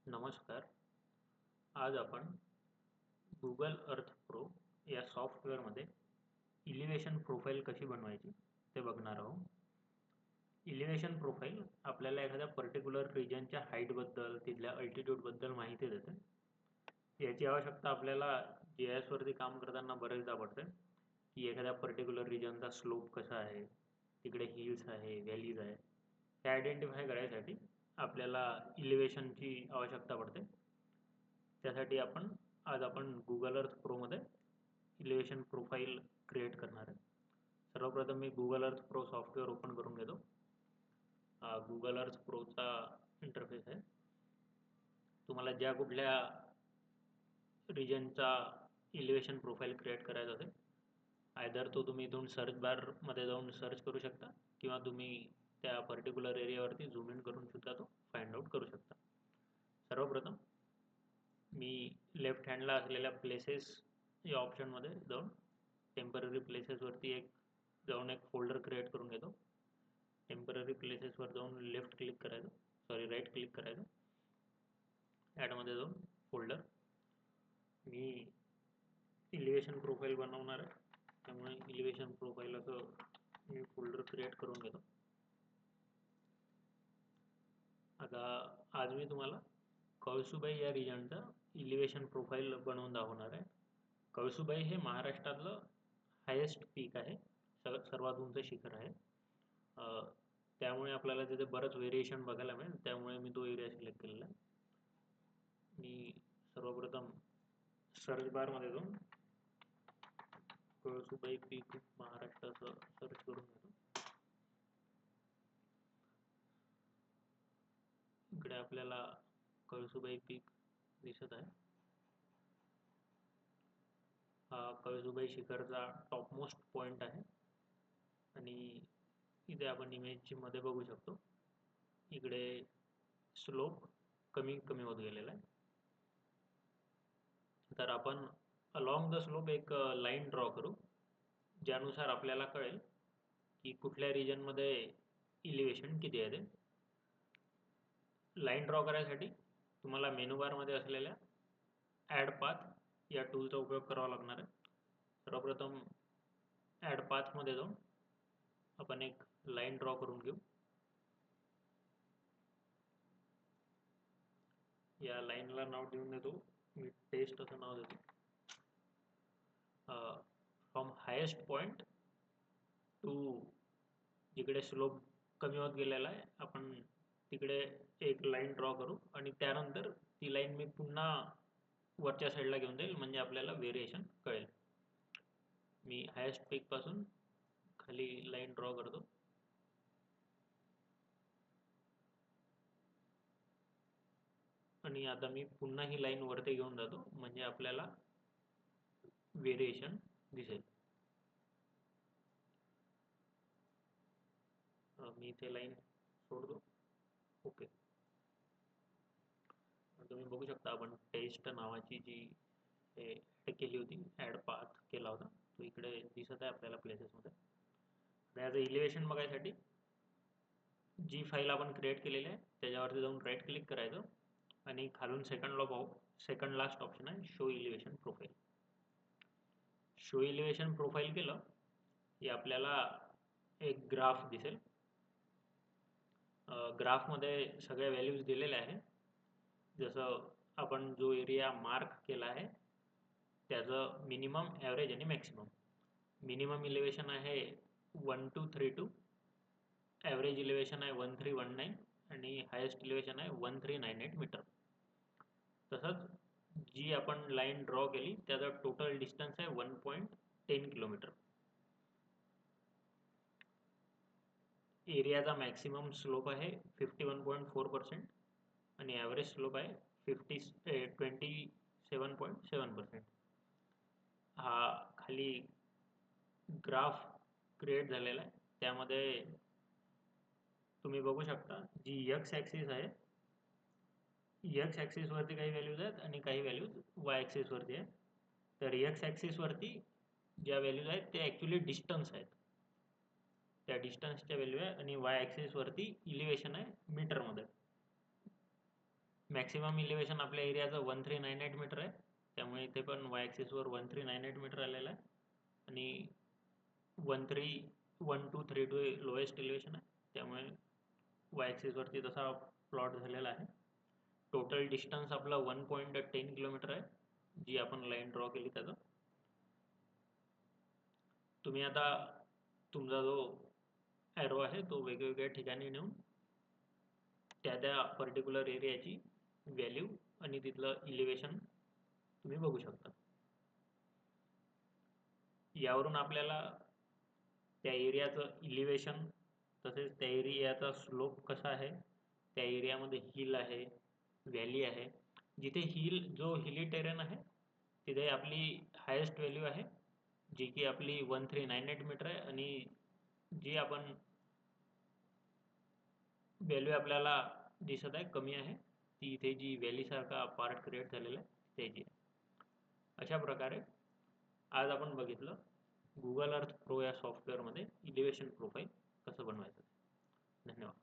नमस्कार. आज आपण गुगल अर्थ प्रो या सॉफ्टवेअरमध्ये इलिव्हेशन प्रोफाईल कशी बनवायची ते बघणार आहोत. इलिव्हेशन प्रोफाईल आपल्याला एखाद्या पर्टिक्युलर रिजनच्या हाईटबद्दल, तिथल्या अल्टिट्यूडबद्दल माहिती देते. याची आवश्यकता आपल्याला GIS वरती काम करताना बरेचदा पडते, की एखाद्या पर्टिक्युलर रिजनचा स्लोप कसा आहे, तिकडे हिल्स आहे, व्हॅलीज आहे, हे आयडेंटिफाय करायसाठी आपल्याला इलिव्हेशनची आवश्यकता पडते. त्यासाठी आज आपण गुगल अर्थ प्रोमध्ये इलिव्हेशन प्रोफाईल क्रिएट करणार आहे. सर्वप्रथम मी गुगल अर्थ प्रो सॉफ्टवेअर ओपन करून घेतो. गुगल अर्थ प्रोचा इंटरफेस आहे. तुम्हाला ज्या कुठल्या रिजनचा इलिव्हेशन प्रोफाईल क्रिएट करायचा असेल, आयदर तो तुम्ही इथून सर्च बारमध्ये जाऊन सर्च करू शकता किंवा तुम्ही त्या पर्टिक्युलर एरियावरती झूम इन करून सुद्धा तो फाइंड आउट करू शकता. सर्वप्रथम मी लेफ्ट हँडला असलेल्या प्लेसेस या ऑप्शनमध्ये जाऊन टेम्पररी प्लेसेसवरती जाऊन एक फोल्डर क्रिएट करून घेतो. टेम्पररी प्लेसेसवर जाऊन राईट क्लिक करायचं, ॲडमध्ये जाऊन फोल्डर. मी इलिव्हेशन प्रोफाईल बनवणार आहे, त्यामुळे इलिव्हेशन प्रोफाईल असं मी फोल्डर क्रिएट करून घेतो. आता आज मी तुम्हाला कळसुबाई या रिजनचा इलिव्हेशन प्रोफाईल बनवून दाखवणार आहे. कळसुबाई हे महाराष्ट्रातलं हायेस्ट पीक आहे, सर्वात उंच शिखर आहे. त्यामुळे आपल्याला तिथे बरंच व्हेरिएशन बघायला मिळेल, त्यामुळे मी तो एरिया सिलेक्ट केलेला आहे. मी सर्वप्रथम सर्च बारमध्ये जाऊन कळसुबाई पीक महाराष्ट्र असं सर्च करून घेतो. इकडे आपल्याला कळसुबाई पीक दिसत आहे. हा कळसुबाई शिखरचा टॉपमोस्ट पॉइंट आहे आणि इथे आपण इमेजची मध्ये बघू शकतो, इकडे स्लोप कमी कमी होत गेलेला आहे. तर आपण अलॉंग द स्लोप एक लाईन ड्रॉ करू, ज्यानुसार आपल्याला कळेल की कुठल्या रिजनमध्ये इलिव्हेशन किती आहे ते. लाईन ड्रॉ करायसाठी तुम्हाला मेनू बारमध्ये असलेल्या ॲड पाथ या टूलचा उपयोग करावा लागणार आहे. सर्वप्रथम ॲड पाथमध्ये जाऊन आपण एक लाईन ड्रॉ करून घेऊ. या लाईनला नाव देऊन देतो मी टेस्ट असं नाव देतो. फ्रॉम हायेस्ट पॉइंट टू जिकडे स्लोप कमी होत गेलेला आहे, आपण तिकडे एक लाईन ड्रॉ करू आणि त्यानंतर ती लाईन मी पुन्हा वरच्या साईडला घेऊन जाईल, म्हणजे आपल्याला व्हेरिएशन कळेल. मी हायेस्ट पीक पासून खाली लाईन ड्रॉ करतो. आणि आता मी पुन्हा ही लाईन वरती घेऊन जातो, म्हणजे आपल्याला व्हेरिएशन दिसेल. मी इथे लाईन सोडतो. ओके, तुम्ही बघू शकता आपण टेस्ट नावाची जी ॲड केली होती, ॲड पाथ केला होता, तो इकडे दिसत आहे आपल्याला प्लेसेसमध्ये. याचं इलिव्हेशन बघायसाठी जी फाईल आपण क्रिएट केलेली आहे त्याच्यावरती जाऊन राईट क्लिक करायचं आणि खालून सेकंड लास्ट ऑप्शन आहे show elevation profile. Show elevation profile केलं की आपल्याला एक ग्राफ दिसेल. ग्राफमध्ये सगळ्या व्हॅल्यूज दिलेल्या आहे. जसं आपण जो एरिया मार्क केला आहे त्याचं मिनिमम, ॲव्हरेज आणि मॅक्सिमम. मिनिमम इलिव्हेशन आहे 1232, ॲव्हरेज इलिव्हेशन आहे 1319 आणि हायेस्ट इलिव्हेशन आहे 1398 मीटर. तसंच जी आपण लाईन ड्रॉ केली त्याचा टोटल डिस्टन्स आहे 1.10 किलोमीटर. एरियाचा मॅक्सिमम स्लोप आहे 51.4% आणि ॲव्हरेज स्लोप आहे 27.7%. हा खाली ग्राफ क्रिएट झालेला आहे, त्यामध्ये तुम्ही बघू शकता जी एक्स ॲक्सिस आहे, एक्स ॲक्सिसवरती काही व्हॅल्यूज आहेत आणि काही व्हॅल्यूज वाय ॲक्सिसवरती आहे. तर एक्स ॲक्सिसवरती ज्या व्हॅल्यूज आहेत ते ॲक्च्युली डिस्टन्स आहेत, त्या डिस्टन्सच्या व्हॅल्यू आहे, आणि वाय ॲक्सिसवरती इलिव्हेशन आहे मीटरमध्ये. मॅक्सिमम इलिव्हेशन आपल्या एरियाचं 1398 मीटर आहे, त्यामुळे इथे पण वाय ॲक्सिसवर 1398 मीटर आलेलं आहे आणि 13123 लोएस्ट इलिव्हेशन आहे, त्यामुळे वाय ॲक्सिसवरती तसा प्लॉट झालेला आहे. टोटल डिस्टन्स आपला 1.10 किलोमीटर आहे, जी आपण लाईन ड्रॉ केली त्याचं. तुम्ही आता तुमचा जो ॲरो आहे तो वेगवेगळ्या ठिकाणी नेऊन त्या पर्टिक्युलर एरियाची व्हॅल्यू आणि तिथलं इलिव्हेशन तुम्ही बघू शकता. यावरून आपल्याला त्या एरियाचं इलिव्हेशन तसेच त्या एरियाचा स्लोप कसा आहे, त्या एरियामध्ये हिल आहे, व्हॅली आहे. जिथे जो हिली टेरेन आहे तिथे आपली हायेस्ट व्हॅल्यू आहे, जी की आपली 1398 मीटर आहे, आणि जी आपण व्हॅल्यू आपल्याला दिसत आहे कमी आहे, ती इथे जी व्हॅलीसारखा पार्ट क्रिएट झालेला आहे त्याची आहे. अशा प्रकारे आज आपण बघितलं गुगल अर्थ प्रो या सॉफ्टवेअरमध्ये इलिव्हेशन प्रोफाईल कसं बनवायचं. धन्यवाद.